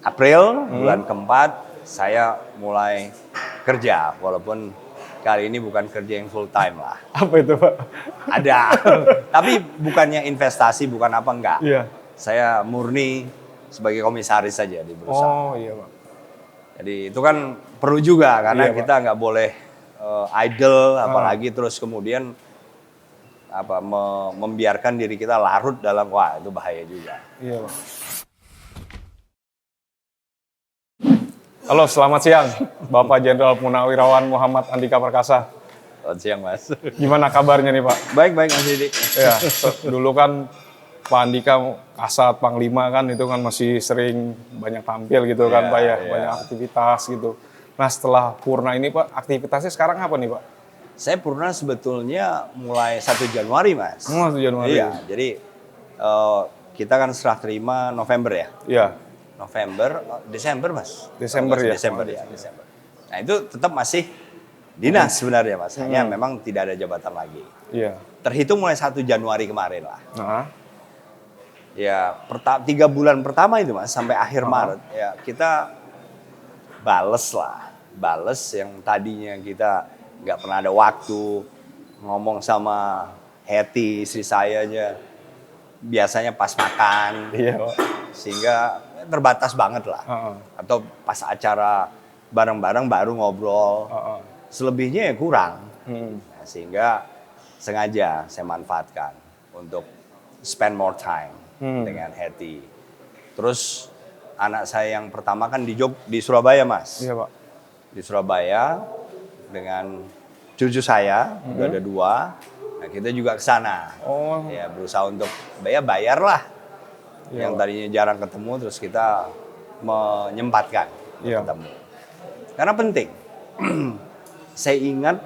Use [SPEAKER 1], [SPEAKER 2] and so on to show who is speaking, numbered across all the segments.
[SPEAKER 1] April, bulan keempat, saya mulai kerja. Walaupun kali ini bukan kerja yang full time lah.
[SPEAKER 2] Apa itu, Pak?
[SPEAKER 1] Ada, tapi bukannya investasi, bukan apa enggak.
[SPEAKER 2] Iya.
[SPEAKER 1] Saya murni sebagai komisaris saja di perusahaan.
[SPEAKER 2] Oh iya, Pak.
[SPEAKER 1] Jadi itu kan perlu juga, karena
[SPEAKER 2] Iya, Pak.
[SPEAKER 1] kita nggak boleh idle, apalagi terus kemudian membiarkan diri kita larut dalam, wah itu bahaya juga.
[SPEAKER 2] Iya, Pak. Halo, selamat siang, Bapak Jenderal Purnawirawan Muhammad Andika Perkasa.
[SPEAKER 1] Selamat siang, Mas.
[SPEAKER 2] Gimana kabarnya nih, Pak?
[SPEAKER 1] Baik-baik, Mas Didi.
[SPEAKER 2] Ya, dulu kan Pak Andika Kasat Panglima kan itu kan masih sering banyak tampil gitu kan, Pak ya, banyak aktivitas gitu. Nah, setelah Purna ini, Pak, aktivitasnya sekarang apa nih, Pak?
[SPEAKER 1] Saya Purna sebetulnya mulai 1 Januari, Mas.
[SPEAKER 2] 1 Januari.
[SPEAKER 1] Iya, jadi kita kan serah terima November ya.
[SPEAKER 2] Iya.
[SPEAKER 1] Desember, Mas.
[SPEAKER 2] Desember ya?
[SPEAKER 1] Desember ya, Desember. Nah, itu tetap masih dinas sebenarnya, Mas. Hanya memang tidak ada jabatan lagi.
[SPEAKER 2] Iya.
[SPEAKER 1] Terhitung mulai 1 Januari kemarin lah.
[SPEAKER 2] Nah,
[SPEAKER 1] Ya, 3 bulan pertama itu, Mas, sampai akhir Maret, ya kita bales yang tadinya kita nggak pernah ada waktu ngomong sama Hetty, istri saya aja, biasanya pas makan,
[SPEAKER 2] iya, Pak.
[SPEAKER 1] sehingga terbatas banget lah. Atau pas acara bareng-bareng baru ngobrol, selebihnya ya kurang. Nah, sehingga sengaja saya manfaatkan untuk spend more time dengan Hetty. Terus anak saya yang pertama kan di Surabaya, Mas.
[SPEAKER 2] Iya, Pak.
[SPEAKER 1] Di Surabaya dengan cucu saya, udah ada 2. Nah, kita juga ke sana.
[SPEAKER 2] Oh.
[SPEAKER 1] Ya, berusaha untuk bayar lah.
[SPEAKER 2] Iya,
[SPEAKER 1] Yang
[SPEAKER 2] Pak.
[SPEAKER 1] tadinya jarang ketemu, terus kita menyempatkan
[SPEAKER 2] Iya.
[SPEAKER 1] ketemu. Karena penting. Saya ingat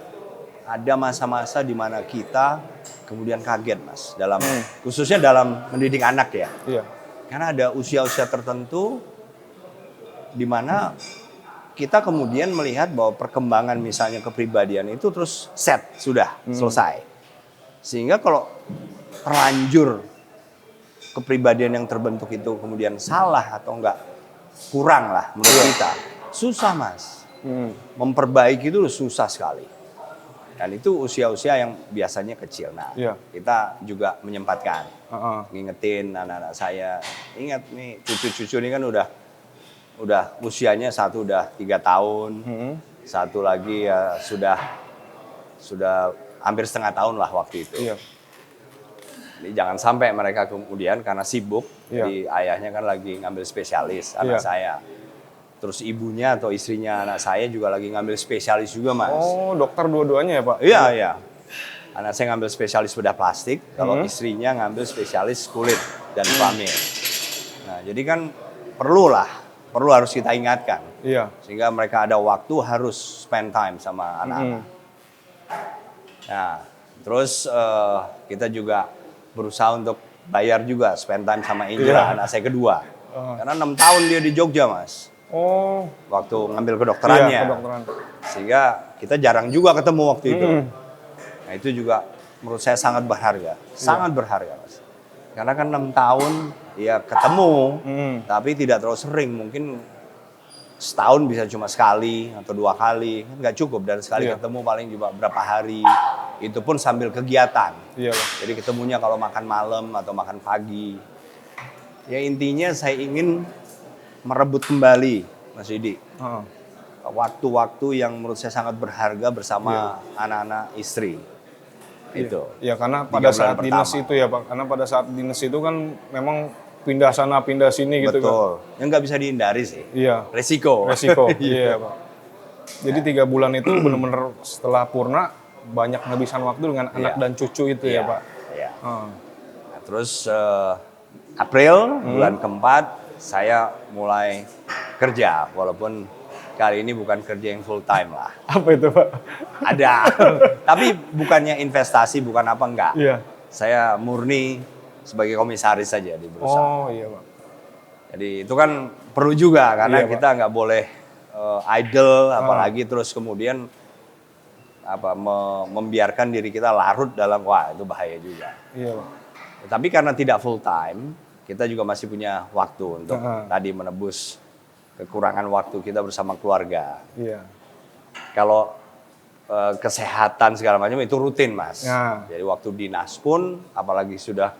[SPEAKER 1] ada masa-masa di mana kita kemudian kaget, Mas, khususnya dalam mendidik anak ya.
[SPEAKER 2] Iya.
[SPEAKER 1] Karena ada usia-usia tertentu di mana kita kemudian melihat bahwa perkembangan misalnya kepribadian itu terus sudah selesai. Sehingga kalau terlanjur kepribadian yang terbentuk itu kemudian salah atau enggak, kurang lah menurut kita. Susah, Mas. Memperbaiki itu susah sekali. Dan itu usia-usia yang biasanya kecil. Nah, kita juga menyempatkan. Ngingetin anak-anak saya. Ingat nih, cucu-cucu ini kan udah usianya, satu udah 3 tahun. Satu lagi ya sudah hampir setengah tahun lah waktu itu.
[SPEAKER 2] Iya.
[SPEAKER 1] Jadi jangan sampai mereka kemudian karena sibuk, jadi ayahnya kan lagi ngambil spesialis anak saya. Terus ibunya atau istrinya anak saya juga lagi ngambil spesialis juga, Mas.
[SPEAKER 2] Oh, dokter dua-duanya ya, Pak?
[SPEAKER 1] Iya, iya. Anak saya ngambil spesialis bedah plastik, kalau istrinya ngambil spesialis kulit dan kelamin. Nah, jadi kan perlu harus kita ingatkan.
[SPEAKER 2] Iya.
[SPEAKER 1] Sehingga mereka ada waktu harus spend time sama anak-anak. Nah, terus kita juga berusaha untuk bayar juga spend time sama Indra, anak saya kedua. Karena 6 tahun dia di Jogja, Mas.
[SPEAKER 2] Oh.
[SPEAKER 1] Waktu ngambil kedokterannya.
[SPEAKER 2] Iya, kedokteran.
[SPEAKER 1] Sehingga kita jarang juga ketemu waktu itu. Nah, itu juga menurut saya sangat berharga. Sangat berharga, Mas. Karena kan 6 tahun ya ketemu, tapi tidak terlalu sering. Mungkin setahun bisa cuma sekali atau 2 kali. Kan nggak cukup. Dan sekali ketemu paling juga berapa hari. Itu pun sambil kegiatan.
[SPEAKER 2] Iya, Pak.
[SPEAKER 1] Jadi ketemunya kalau makan malam atau makan pagi. Ya intinya saya ingin merebut kembali, Mas Didi, waktu-waktu yang menurut saya sangat berharga bersama anak-anak istri. Itu.
[SPEAKER 2] Ya, karena pada saat dinas itu ya, Pak. Karena pada saat dinas itu kan memang pindah sana pindah sini gitu kan.
[SPEAKER 1] Betul. Yang nggak bisa dihindari sih.
[SPEAKER 2] Iya.
[SPEAKER 1] Resiko.
[SPEAKER 2] Iya, Pak. Jadi 3 bulan itu benar-benar setelah Purna banyak ngabisan waktu dengan anak dan cucu itu ya, Pak.
[SPEAKER 1] Iya. Nah, terus April, bulan keempat, saya mulai kerja, walaupun kali ini bukan kerja yang full time lah.
[SPEAKER 2] Apa itu, Pak?
[SPEAKER 1] Ada, tapi bukannya investasi, bukan apa enggak.
[SPEAKER 2] Iya.
[SPEAKER 1] Saya murni sebagai komisaris saja di perusahaan.
[SPEAKER 2] Oh iya, Pak.
[SPEAKER 1] Jadi itu kan perlu juga, karena kita nggak boleh idle, apalagi terus kemudian membiarkan diri kita larut dalam, wah itu bahaya juga.
[SPEAKER 2] Iya, Pak.
[SPEAKER 1] Tapi karena tidak full time, kita juga masih punya waktu untuk tadi menebus kekurangan waktu kita bersama keluarga.
[SPEAKER 2] Iya.
[SPEAKER 1] Kalau kesehatan segala macam itu rutin, Mas.
[SPEAKER 2] Ya.
[SPEAKER 1] Jadi waktu dinas pun, apalagi sudah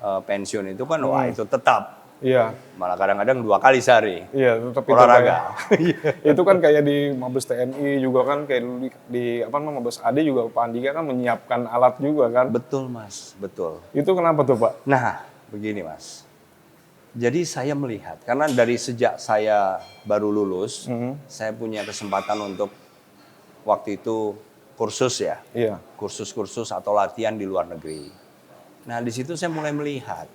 [SPEAKER 1] pensiun itu kan, wah itu tetap.
[SPEAKER 2] Iya.
[SPEAKER 1] Malah kadang-kadang 2 kali sehari.
[SPEAKER 2] Iya, tetap itu
[SPEAKER 1] olahraga.
[SPEAKER 2] itu kan kayak di Mabes TNI juga kan, kayak dulu di apa namanya Mabes AD juga Pak Andika kan menyiapkan alat juga kan.
[SPEAKER 1] Betul, Mas, betul.
[SPEAKER 2] Itu kenapa tuh, Pak?
[SPEAKER 1] Nah, begini, Mas. Jadi saya melihat, karena dari sejak saya baru lulus, saya punya kesempatan untuk waktu itu kursus ya.
[SPEAKER 2] Iya.
[SPEAKER 1] Kursus-kursus atau latihan di luar negeri. Nah, di situ saya mulai melihat,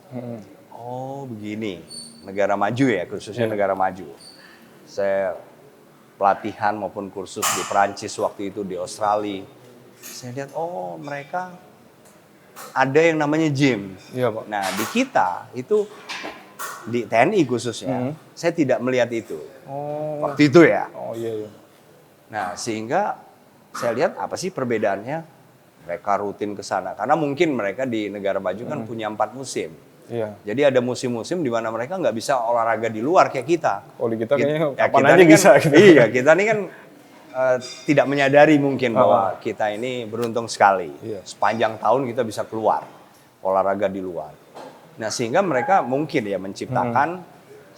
[SPEAKER 1] oh begini, negara maju ya, khususnya negara maju. Saya pelatihan maupun kursus di Perancis waktu itu, di Australia. Saya lihat, oh mereka ada yang namanya gym.
[SPEAKER 2] Iya, Pak.
[SPEAKER 1] Nah, di kita itu, di TNI khususnya, saya tidak melihat itu.
[SPEAKER 2] Oh.
[SPEAKER 1] Waktu itu ya.
[SPEAKER 2] Oh iya, iya.
[SPEAKER 1] Nah, sehingga saya lihat apa sih perbedaannya? Mereka rutin ke sana. Karena mungkin mereka di negara maju kan punya 4 musim.
[SPEAKER 2] Iya.
[SPEAKER 1] Jadi ada musim-musim di mana mereka nggak bisa olahraga di luar kayak kita.
[SPEAKER 2] Oh, di kita kayaknya
[SPEAKER 1] Ya,
[SPEAKER 2] kapan
[SPEAKER 1] kita
[SPEAKER 2] aja
[SPEAKER 1] ini kan-
[SPEAKER 2] bisa gitu.
[SPEAKER 1] Iya, kita ini kan tidak menyadari mungkin bahwa kita ini beruntung sekali.
[SPEAKER 2] Iya.
[SPEAKER 1] Sepanjang tahun kita bisa keluar, olahraga di luar. Nah, sehingga mereka mungkin ya menciptakan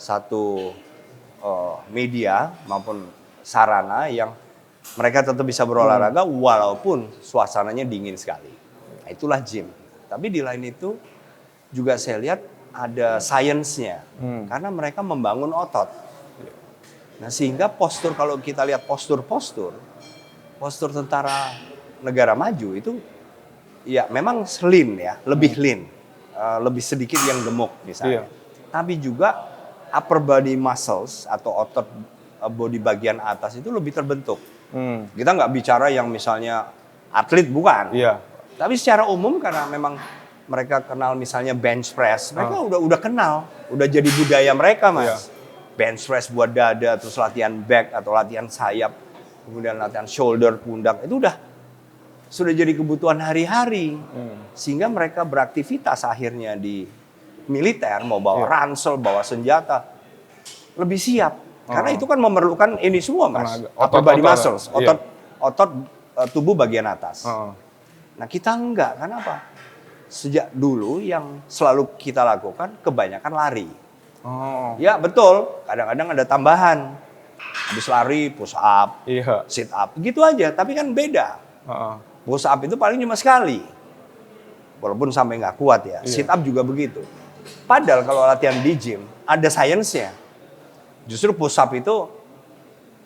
[SPEAKER 1] satu media maupun sarana yang mereka tetap bisa berolahraga walaupun suasananya dingin sekali. Nah, itulah gym. Tapi di lain itu juga saya lihat ada sainsnya. Karena mereka membangun otot. Nah, sehingga postur, kalau kita lihat postur tentara negara maju itu ya memang lean ya, lebih lean. Lebih sedikit yang gemuk misalnya.
[SPEAKER 2] Iya.
[SPEAKER 1] Tapi juga upper body muscles atau otot body bagian atas itu lebih terbentuk. Kita nggak bicara yang misalnya atlet, bukan.
[SPEAKER 2] Iya.
[SPEAKER 1] Tapi secara umum karena memang mereka kenal misalnya bench press, mereka udah kenal, udah jadi budaya mereka, Mas.
[SPEAKER 2] Iya.
[SPEAKER 1] Bench press buat dada, terus latihan back atau latihan sayap, kemudian latihan shoulder, pundak, itu sudah jadi kebutuhan hari-hari. Sehingga mereka beraktivitas akhirnya di militer, mau bawa ransel, bawa senjata, lebih siap. Karena itu kan memerlukan ini semua, Mas.
[SPEAKER 2] Tenaga.
[SPEAKER 1] Upper body
[SPEAKER 2] Otot-otot.
[SPEAKER 1] muscles,
[SPEAKER 2] Iya.
[SPEAKER 1] otot tubuh bagian atas.
[SPEAKER 2] Heeh.
[SPEAKER 1] Nah, kita enggak. Kenapa? Sejak dulu yang selalu kita lakukan kebanyakan lari.
[SPEAKER 2] Oh.
[SPEAKER 1] Ya, betul. Kadang-kadang ada tambahan. Habis lari, push up,
[SPEAKER 2] Iya.
[SPEAKER 1] sit up. Gitu aja, tapi kan beda.
[SPEAKER 2] Heeh.
[SPEAKER 1] Push up itu paling cuma sekali. Walaupun sampai nggak kuat ya.
[SPEAKER 2] Iya.
[SPEAKER 1] Sit up juga begitu. Padahal kalau latihan di gym, ada sainsnya. Justru push up itu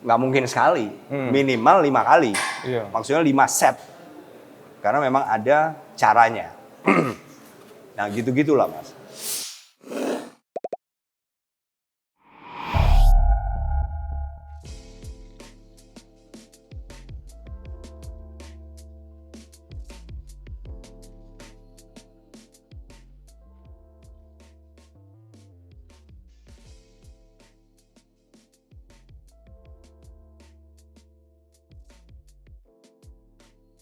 [SPEAKER 1] nggak mungkin sekali. Minimal 5 kali.
[SPEAKER 2] Iya.
[SPEAKER 1] Maksudnya 5 set. Karena memang ada caranya. Nah, gitu-gitulah, Mas.